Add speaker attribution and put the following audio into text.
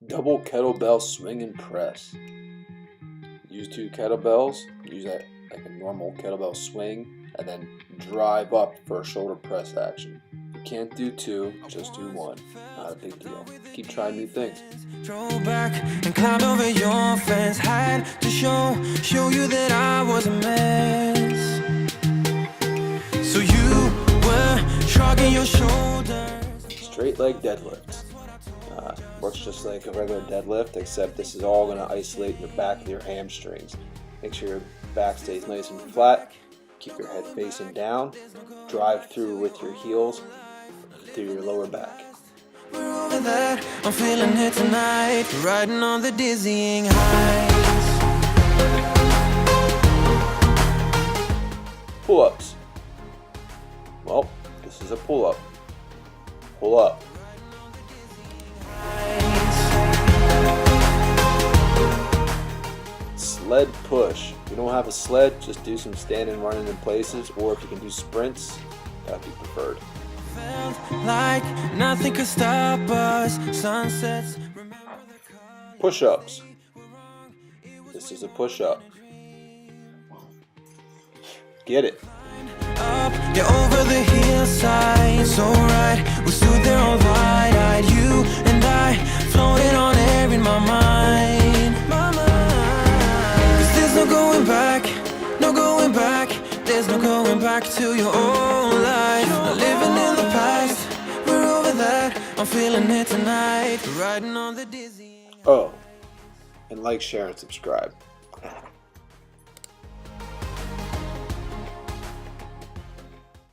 Speaker 1: Double kettlebell swing and press. Use 2 kettlebells, use that like a normal kettlebell swing, and then drive up for a shoulder press action. If you can't do 2, just do 1. Not a big deal. Keep trying new things.
Speaker 2: Drove back and climbed over your fence. Had to show you that I was a mess. So you were shrugging your shoulders.
Speaker 1: Straight leg deadlift. Works just like a regular deadlift, except this is all going to isolate the back of your hamstrings. Make sure your back stays nice and flat. Keep your head facing down. Drive through with your heels through your lower back.
Speaker 2: We're over that. I'm feeling it tonight. Riding on the dizzying heights.
Speaker 1: Pull-ups. Well, this is a pull-up. Pull up. Sled push. If you don't have a sled, just do some standing, running in places, or if you can do sprints, that'd be preferred.
Speaker 2: Felt like nothing could stop us. Sunsets.
Speaker 1: Push-ups. This is a push-up. Get it.
Speaker 2: Up, you're over the hillside. So right, we stood there all wide-eyed. You and I floating on air in my mind. Cause there's no going back, no going back. There's no going back to your old life. Not living in the past, we're over that. I'm feeling it tonight. Riding on the dizzy.
Speaker 1: Oh, and like, share, and subscribe.